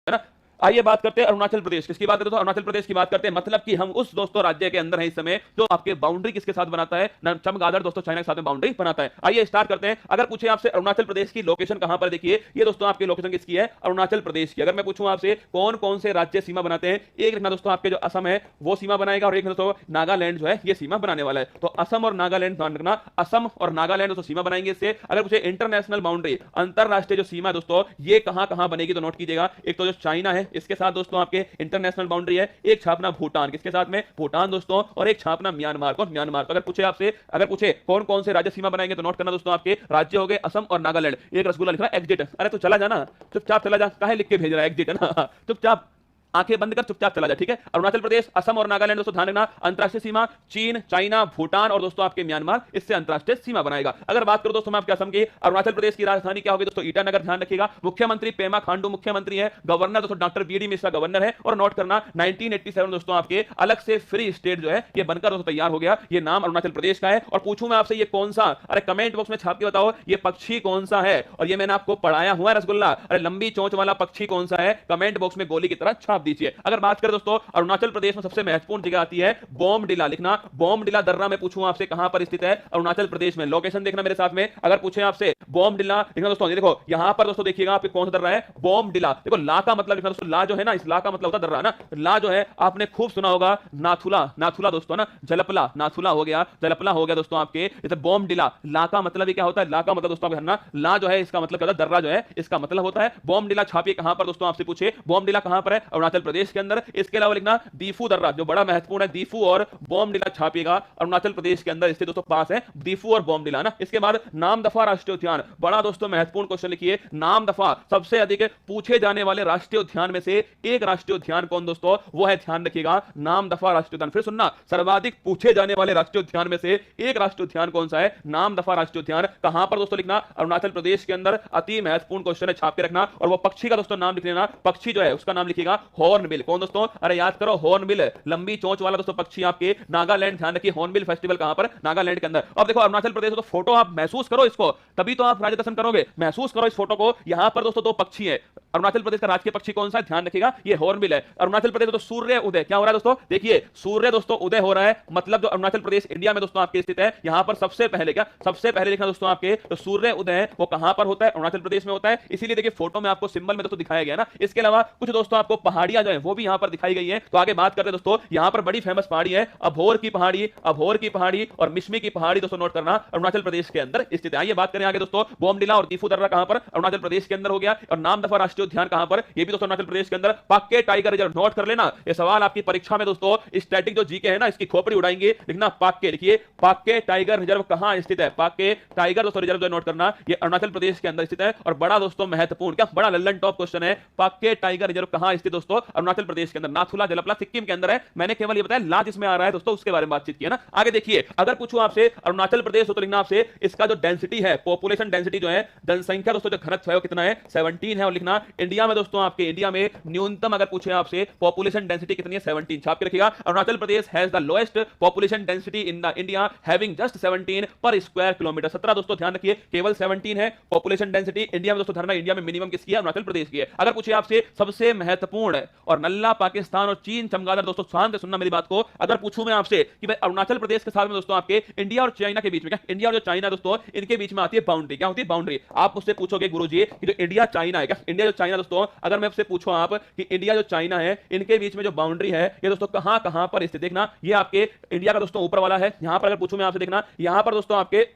है ना। आइए बात करते हैं अरुणाचल प्रदेश, किसकी बात करते हैं? अरुणाचल प्रदेश की बात करते हैं, मतलब कि हम उस दोस्तों राज्य के अंदर है इस समय जो आपके बाउंड्री किसके साथ बनाता है? चमगादड़ दोस्तों चाइना के साथ में बाउंड्री बनाता है। आइए स्टार्ट करते हैं। अगर पूछे आपसे अरुणाचल प्रदेश की लोकेशन कहां पर, देखिए ये दोस्तों आपकी लोकेशन किसकी है? अरुणाचल प्रदेश की। अगर मैं पूछूं आपसे कौन कौन से राज्य सीमा बनाते हैं, एक लिखना दोस्तों आपके जो असम है वो सीमा बनाएगा, और एक दोस्तों नागालैंड जो है ये सीमा बनाने वाला है। तो असम और नागालैंड ध्यान रखना, असम और नागालैंड दोस्तों सीमा बनाएंगे इससे। अगर पूछे इंटरनेशनल बाउंड्री, अंतरराष्ट्रीय जो सीमा है दोस्तों ये कहां कहां बनेगी, तो नोट कीजिएगा। एक तो जो चाइना है इसके साथ दोस्तों आपके इंटरनेशनल बाउंड्री है, एक छापना भूटान, किसके साथ में? भूटान दोस्तों, और एक छापना म्यांमार, कौन? म्यांमार। तो अगर पूछे कौन कौन से राज्य सीमा बनाएंगे, तो नोट करना दोस्तों आपके राज्य हो गए असम और नागालैंड। एक रसगुल्ला लिख रहा है एग्जिट, अरे तो चला जाना, चुपचाप चला जा, काहे लिख के भेज रहा है एग्जिट, है ना? चुपचाप आंखें बंद कर चुपचाप चला जा, ठीक है। अरुणाचल प्रदेश, असम और नागालैंड दोस्तों ध्यान रखना। अंतरराष्ट्रीय सीमा चीन, चाइना, भूटान और दोस्तों आपके म्यांमार, इससे अंतरराष्ट्रीय सीमा बनाएगा। अगर बात करो दोस्तों मैं आपके असम की, अरुणाचल प्रदेश की राजधानी क्या होगी दोस्तों? ईटानगर, ध्यान रखिएगा। मुख्यमंत्री पेमा खांडू मुख्यमंत्री है, गवर्नर दोस्तों डॉक्टर बीडी मिश्रा गवर्नर है। और नोट करना 1987 दोस्तों आपके अलग से फ्री स्टेट जो है ये बनकर दोस्तों तैयार हो गया, ये नाम अरुणाचल प्रदेश का है। और पूछूं मैं आपसे ये कौन सा, अरे कमेंट बॉक्स में छाप के बताओ ये पक्षी कौन सा है, और ये मैंने आपको पढ़ाया हुआ है रसगुल्ला, अरे लंबी चोंच वाला पक्षी कौन सा है, कमेंट बॉक्स में गोली की तरह छाप दीजिए। अगर बात दोस्तों अरुणाचल प्रदेश में सबसे महत्वपूर्ण जगह आती है बोमडिला, लिखना बोमडिला दर्रा। मैं पूछूं आपसे कहां पर स्थित है? अरुणाचल प्रदेश में। लोकेशन देखना मेरे साथ में। अगर पूछे आपसे बोमडिला, लिखना दोस्तों, ये देखो यहां पर दोस्तों देखिएगा आपके कौन सा दर्रा है? बोमडिला। देखो ला का मतलब लिखना दोस्तों, ला जो है ना, इस ला का मतलब होता है दर्रा ना, ला जो है आपने खूब सुना होगा नाथुला, नाथुला दोस्तों ना, जलपला, नाथुला हो गया, जलपला हो गया दोस्तों आपके। जैसे बोमडिला, ला का मतलब क्या होता है? ला का मतलब दोस्तों आपका ला जो है इसका मतलब क्या होता है? दर्रा जो है इसका मतलब होता है बोमडिला। छापिए कहां पर दोस्तों, आपसे पूछे बोमडिला कहां पर है? अरुणाचल प्रदेश के अंदर। इसके अलावा लिखना दीफू दर्रा जो बड़ा महत्वपूर्ण है, दीफू और बोमडिला छापिएगा, अरुणाचल प्रदेश के अंदर स्थित दोस्तों पास है दीफू और बोमडिला ना। इसके बाद नामदफा राष्ट्रीय उद्यान, बड़ा दोस्तों महत्वपूर्ण क्वेश्चन लिखिए, नामदफा सबसे अधिक पूछे जाने वाले राष्ट्रीय उद्यान में से एक राष्ट्रीय उद्यान कौन दोस्तों? वो है, ध्यान रखिएगा, नामदफा राष्ट्रीय उद्यान। फिर सुनना, सर्वाधिक पूछे जाने वाले राष्ट्रीय उद्यान में से एक राष्ट्रीय उद्यान कौन सा है? नामदफा राष्ट्रीय उद्यान। कहां पर दोस्तों लिखना? अरुणाचल प्रदेश के अंदर। अति महत्वपूर्ण क्वेश्चन है, छाप के रखना। और वो पक्षी का दोस्तों नाम लिख लेना, पक्षी जो है उसका नाम लिखिएगा हॉर्नबिल। कौन दोस्तों? अरे याद करो, हॉर्नबिल, लंबी चोंच वाला दोस्तों पक्षी आपके नागालैंड। ध्यान रखिए हॉर्नबिल फेस्टिवल कहां पर? नागालैंड के अंदर। अब देखो अरुणाचल प्रदेश तो फोटो आप महसूस करो इसको, तभी तो आप राज्य दर्शन करोगे। महसूस करो इस फोटो को, यहां पर दोस्तों दो पक्षी है। अरुणाचल प्रदेश का राजकीय पक्षी कौन सा है? ध्यान रखिएगा ये हॉर्नबिल है। अरुणाचल प्रदेश तो सूर्य उदय क्या हो रहा है दोस्तों? देखिए सूर्य दोस्तों उदय हो रहा है, मतलब जो अरुणाचल प्रदेश इंडिया में दोस्तों आपके स्थित है, यहां पर सबसे पहले क्या, सबसे पहले देखना दोस्तों आपके तो सूर्य उदय है वो कहां पर होता है? अरुणाचल प्रदेश में होता है। इसीलिए देखिए फोटो में आपको सिंबल में दोस्तों दिखाया गया ना। इसके अलावा कुछ दोस्तों आपको पहाड़ियां जो है वो भी यहां पर दिखाई गई है। तो आगे बात करते हैं दोस्तों, यहां पर बड़ी फेमस पहाड़ी है अभोर की पहाड़ी, अभोर की पहाड़ी और मिश्मी की पहाड़ी दोस्तों नोट करना, अरुणाचल प्रदेश के अंदर स्थित है। आइए बात करें आगे दोस्तों, बोमडिला और दीफू दर्रा कहां पर? अरुणाचल प्रदेश के अंदर हो गया। और नामदफा राष्ट्रीय उद्यान कहां पर? ये भी दोस्तों अरुणाचल प्रदेश के अंदर। पाक्के टाइगर रिजर्व, नोट कर लेना, ये सवाल आपकी परीक्षा में दोस्तों स्टैटिक जो जीके है ना इसकी खोपड़ी उड़ाएंगे। लिखना पाक्के, लिखिए पाक्के टाइगर रिजर्व कहां स्थित है? पाक्के टाइगर दोस्तों रिजर्व जो नोट करना, ये अरुणाचल प्रदेश के अंदर स्थित है। और बड़ा दोस्तों महत्वपूर्ण, क्या बड़ा लल्लन टॉप क्वेश्चन है, पाक्के टाइगर रिजर्व कहां स्थित दोस्तों? अरुणाचल प्रदेश के अंदर। नाथुला जलपला सिक्किम के अंदर है। मैंने केवल ये बताया ला जिसमें आ रहा है दोस्तों उसके बारे में बातचीत की है ना। आगे देखिए, अगर पूछूं आपसे अरुणाचल प्रदेश तो लिखना आपसे इसका जो डेंसिटी है, पॉपुलेशन डेंसिटी जो है, जनसंख्या दोस्तों जो घनत्व है वो कितना है? 17 है। और लिखना इंडिया में दोस्तों आपके इंडिया में न्यूनतम अगर पूछे आपसे पॉपुलेशन डेंसिटी कितनी है? 17। छाप के रखिएगा, Arunachal Pradesh has the lowest population density in the India having just 17 per square kilometre. 17 दोस्तों ध्यान रखिए, केवल 17 है पॉपुलेशन डेंसिटी इंडिया में दोस्तों। धरना इंडिया में मिनिमम किसकी है? अरुणाचल प्रदेश की है। अगर पूछे आपसे सबसे महत्वपूर्ण और नल्ला पाकिस्तान और चीन चमगादड़ दोस्तों, शांत से सुनना मेरी बात को, अगर पूछूं मैं आपसे कि भाई अरुणाचल प्रदेश के साथ में दोस्तों आपके इंडिया और चाइना के बीच में, क्या इंडिया और जो चाइना दोस्तों इनके बीच में आती है बाउंड्री, क्या होती है? बाउंड्री। आप मुझसे पूछोगे गुरुजी कि जो इंडिया चाइना है, क्या इंडिया जो चाइना दोस्तों, अगर मैं आपसे पूछूं आप कि इंडिया जो चाइना है इनके बीच में जो बाउंड्री है ये दोस्तों कहां कहां पर स्थित? देखना ये आपके इंडिया का दोस्तों ऊपर वाला है। यहां पर अगर पूछूं मैं आपसे, देखना यहां पर दोस्तों आपके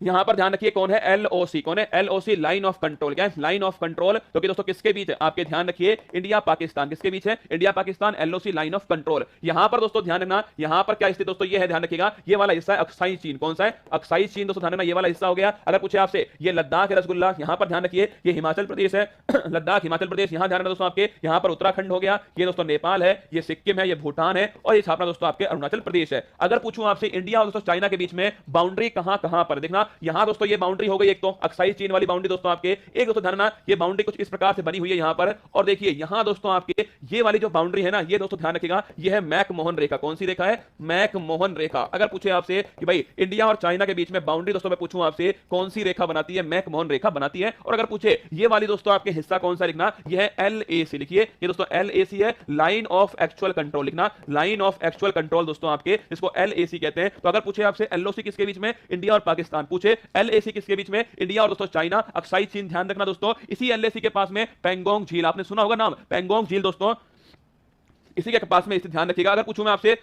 यहां पर ध्यान रखिए कौन है? एलओसी। कौन है? LOC, line of control. क्या है? Line of control. तो कि दोस्तों किसके बीच है? आपके ध्यान रखिए इंडिया पाकिस्तान, किसके बीच है? India Pakistan, LOC line of control. यहां पर दोस्तों ध्यान रखना, यहां पर क्या स्थित दोस्तों ये है, ध्यान रखिएगा, ये वाला हिस्सा है अक्साई चीन। कौन सा है? अक्साई चीन दोस्तों, ध्यान रखना ये वाला हिस्सा हो गया। अगर पूछे आपसे ये लद्दाख है रसगुल्ला, यहां पर ध्यान रखिए ये हिमाचल प्रदेश है लद्दाख हिमाचल प्रदेश। यहां ध्यान रखना दोस्तों आपके, यहां पर उत्तराखंड हो गया, ये दोस्तों नेपाल है, ये सिक्किम है, ये भूटान है, और ये छापना दोस्तों आपके अरुणाचल प्रदेश है। अगर पूछूं आपसे इंडिया और दोस्तों चाइना के बीच में बाउंड्री कहां कहां पर? देखना यहां दोस्तों ये बाउंड्री हो गई, एक तो अक्साई चीन वाली बाउंड्री दोस्तों आपके, एक दोस्तों ध्यान रखना ये बाउंड्री कुछ इस प्रकार से बनी हुई है यहां पर, और देखिए यहां दोस्तों आपके ये वाली जो बाउंड्री है ना, ये दोस्तों ध्यान रखिएगा ये है मैकमोहन रेखा। कौन सी रेखा है? मैकमोहन रेखा। अगर पूछे आपसे कि भाई इंडिया और चाइना के बीच में बाउंड्री दोस्तों मैं पूछूं आपसे कौन सी रेखा बनाती है? मैकमोहन रेखा बनाती है। और अगर पूछे ये वाली दोस्तों आपके हिस्सा कौन सा लिखना, ये है LAC, लिखिए ये दोस्तों LAC है, लाइन ऑफ एक्चुअल कंट्रोल लिखना, लाइन ऑफ एक्चुअल कंट्रोल दोस्तों आपके इसको LAC कहते हैं। तो अगर पूछे आपसे LOC किसके बीच में? इंडिया और पाकिस्तान। पूछे LAC किसके बीच में? इंडिया और दोस्तों चाइना। अक्साई चीन ध्यान रखना दोस्तों, इसी LAC के पास में पेंगोंग झील, आपने सुना होगा नाम पेंगोंग झील दोस्तों, इसी के पास में, इसे ध्यान रखिएगा। अगर पूछूं मैं आपसे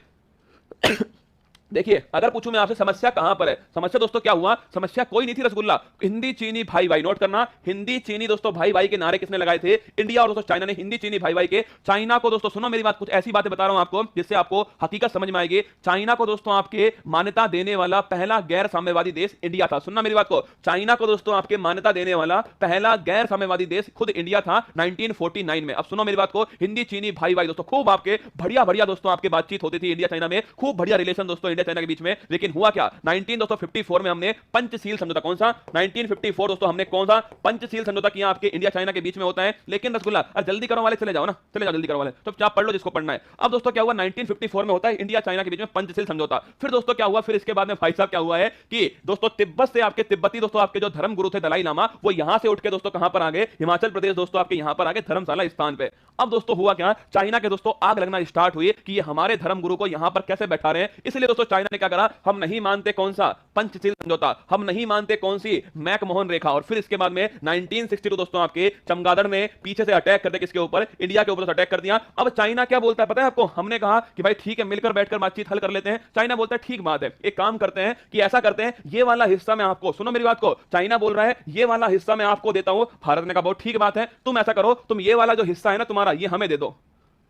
देखिए अगर पूछूं मैं आपसे समस्या कहां पर है, समस्या दोस्तों क्या हुआ? समस्या कोई नहीं थी रसगुल्ला, हिंदी चीनी भाई भाई। नोट करना, हिंदी चीनी दोस्तों भाई भाई के नारे किसने लगाए थे? इंडिया और दोस्तों चाइना ने, हिंदी चीनी भाई भाई के। चाइना को दोस्तों सुनो मेरी बात, कुछ ऐसी बातें बता रहा हूं आपको जिससे आपको हकीकत समझ में आएगी। चाइना को दोस्तों आपके मान्यता देने वाला पहला गैर साम्यवादी देश इंडिया था। सुनना मेरी बात को, चाइना को दोस्तों आपके मान्यता देने वाला पहला गैर साम्यवादी देश खुद इंडिया था 1949 में। अब सुनो मेरी बात को, हिंदी चीनी भाई भाई दोस्तों खूब आपके बढ़िया बढ़िया दोस्तों आपके बातचीत होती थी इंडिया चाइना में, खूब बढ़िया रिलेशन दोस्तों इंडिया चाइना के बीच में। लेकिन हुआ क्या? 1954 में हमने पंचशील समझौता, कौन सा? 1954 दोस्तों हमने कौन सा पंचशील समझौता किया आपके इंडिया चाइना के बीच में होता है। लेकिन रसगुल्ला जल्दी करो वाले, चले जाओ ना, चले जाओ जल्दी करो वाले, तो आप पढ़ लो जिसको पढ़ना है। अब दोस्तों क्या हुआ? 1954 में होता है इंडिया चाइना के बीच में पंचशील समझौता। फिर दोस्तों क्या हुआ? फिर इसके बाद में भाई साहब क्या हुआ है कि दोस्तों तिब्बत से आपके तिब्बती दोस्तों आपके जो धर्म गुरु थे दलाई लामा, वो यहां से उठ के दोस्तों कहां पर आ गए? हिमाचल प्रदेश दोस्तों आपके यहां पर आ गए धर्मशाला स्थान पे। अब दोस्तों हुआ क्या? चाइना के दोस्तों आग लगना स्टार्ट हुई कि ये हमारे धर्म गुरु को यहां पर कैसे बैठा रहे हैं। इसलिए दोस्तों चाइना ने क्या करा? हम नहीं मानते कौन सा पंचशील समझौता, हम नहीं मानते कौन सी मैकमोहन रेखा। और फिर इसके बाद में 1962 दोस्तों आपके चमगादड़ ने पीछे से अटैक करते किसके ऊपर? इंडिया के ऊपर अटैक कर दिया। अब चाइना क्या बोलता है पता है आपको? हमने कहा कि भाई ठीक है मिलकर बैठकर बातचीत हल कर लेते हैं। चाइना बोलता है ठीक बात है, एक काम करते हैं कि ऐसा करते हैं, ये वाला हिस्सा मैं आपको, सुनो मेरी बात को, चाइना बोल रहा है ये वाला हिस्सा मैं आपको देता हूं। भारत ने कहा बहुत ठीक बात है, तुम ऐसा करो, तुम ये वाला जो हिस्सा है ना तुम्हारा, ये हमें दे दो।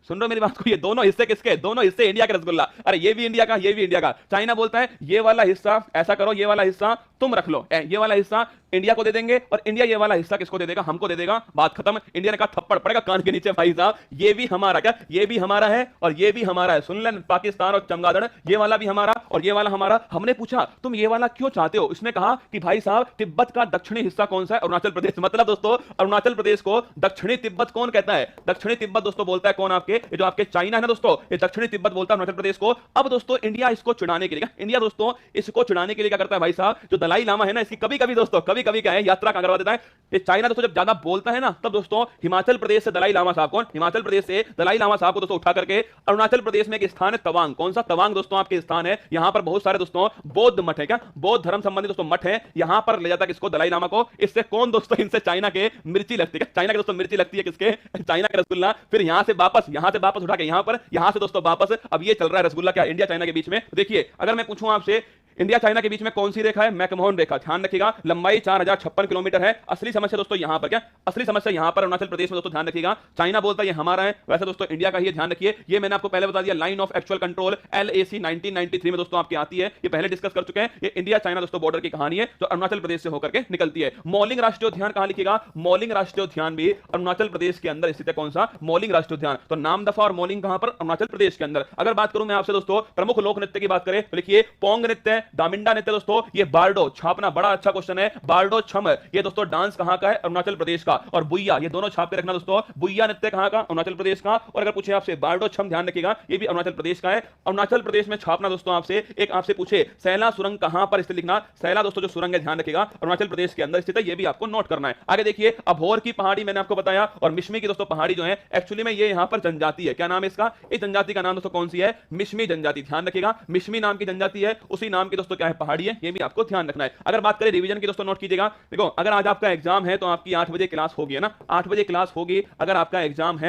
सुन रहे मेरी बात को, ये दोनों हिस्से किसके? दोनों हिस्से इंडिया के रसगुल्ला। अरे ये भी इंडिया का, ये भी इंडिया का। चाइना बोलता है ये वाला हिस्सा ऐसा करो, ये वाला हिस्सा तुम रख लो, ये वाला हिस्सा इंडिया को दे देंगे और इंडिया ये वाला हिस्सा किसको दे देगा? हमको दे देगा। बात खत्म। इंडिया ने कहा थप्पड़ पड़ेगा कान के नीचे भाई साहब, ये भी हमारा, क्या ये भी हमारा है और ये भी हमारा है। सुन लें पाकिस्तान और चमगादड़, ये वाला भी हमारा और ये वाला हमारा। हमने पूछा तुम ये वाला क्यों चाहते हो? इसने कहा कि भाई साहब तिब्बत का दक्षिणी हिस्सा कौन सा है? अरुणाचल प्रदेश। मतलब दोस्तों अरुणाचल प्रदेश को दक्षिणी तिब्बत कौन कहता है? दक्षिणी तिब्बत दोस्तों बोलता है कौन? आपके ये जो आपके चाइना है ना दोस्तों, ये दक्षिणी तिब्बत बोलता है अरुणाचल प्रदेश को। अब दोस्तों इंडिया इसको चिढ़ाने के लिए, इंडिया दोस्तों इसको चिढ़ाने के लिए क्या करता है भाई साहब? जो दलाई लामा है ना, इसकी कभी कभी दोस्तों कभी कभी क्या है यात्रा करवा देता है। ये चाइना दोस्तों जब ज्यादा बोलता है ना, तब दोस्तों हिमाचल प्रदेश से दलाई लामा साहब, कौन? हिमाचल प्रदेश से दलाई लामा साहब को दोस्तों उठा करके अरुणाचल प्रदेश में एक स्थान है तवांग। कौन सा? तवांग दोस्तों आपके स्थान है। यहां पर बहुत सारे दोस्तों बौद्ध मठ है, क्या बौद्ध धर्म संबंधी दोस्तों मठ है, यहां पर ले जाता किसको? दलाई लामा को। इससे कौन दोस्तों? इनसे चाइना के मिर्ची लगती है। चाइना के दोस्तों मिर्ची लगती है किसके? चाइना के रसगुल्ला। फिर यहां से वापस उठा के यहां पर, यहां से दोस्तों वापस। अब ये चल रहा है रसगुल्ला क्या इंडिया चाइना के बीच में। देखिए अगर मैं पूछूं आपसे इंडिया चाइना के बीच में कौन सी रेखा है? मैकमोहन रेखा। ध्यान रखिएगा लंबाई 4056 किलोमीटर है। असली समस्या दोस्तों यहां पर, क्या असली समस्या यहां पर अरुणाचल प्रदेश में दोस्तों। ध्यान रखिएगा चाइना बोलता है ये हमारा है, वैसे दोस्तों इंडिया का ही है। ध्यान रखिए ये मैंने आपको पहले बता दिया, line of actual control LAC 1993 में दोस्तों आपकी आती है, ये पहले डिस्कस कर चुके हैं। ये इंडिया चाइना दोस्तों बॉर्डर की कहानी है जो अरुणाचल प्रदेश से होकर के निकलती है। मौलिंग राष्ट्रीय उद्यान कहां लिखिएगा? मौलिंग राष्ट्रीय उद्यान भी अरुणाचल प्रदेश के अंदर स्थित है। कौन सा? मौलिंग राष्ट्रीय उद्यान। तो नामदफा और मौलिंग कहां पर? अरुणाचल प्रदेश के अंदर। अगर बात करूं मैं आपसे दोस्तों प्रमुख लोक नृत्य की बात करें तो लिखिए पोंग नृत्य, दामिंडा नृत्य दोस्तों, ये बारडो छापना, बड़ा अच्छा क्वेश्चन है। बारडो छम ये दोस्तों डांस कहां का है? अरुणाचल प्रदेश का। और बुइया, ये दोनों छाप के रखना दोस्तों। बुइया नृत्य कहां का? अरुणाचल प्रदेश का। और अगर पूछे आपसे बारडो छम, ध्यान रखिएगा ये भी अरुणाचल प्रदेश का है। अरुणाचल प्रदेश में छापना दोस्तों आपसे, एक आपसे पूछे सैला सुरंग कहां पर स्थित लिखना। सैला दोस्तों जो सुरंग है ध्यान रखिएगा अरुणाचल प्रदेश के अंदर स्थित है, ये भी आपको नोट करना है। आगे देखिए अभोर की पहाड़ी मैंने आपको बताया, और मिश्मी की दोस्तों पहाड़ी जो है एक्चुअली में ये यहां पर जनजाति है। क्या नाम है इसका? इस जनजाति का नाम दोस्तों कौन सी है? मिश्मी जनजाति। ध्यान रखिएगा मिश्मी नाम की जनजाति है, उसी नाम की दोस्तों क्या है? पहाड़ी है। ये भी आपको ध्यान रखना है। अगर बात करें रिवीजन की दोस्तों नोट कीजिएगा। देखो अगर आज आपका एग्जाम है तो आपकी 8 बजे क्लास होगी, है ना? 8 बजे क्लास होगी अगर आपका एग्जाम है।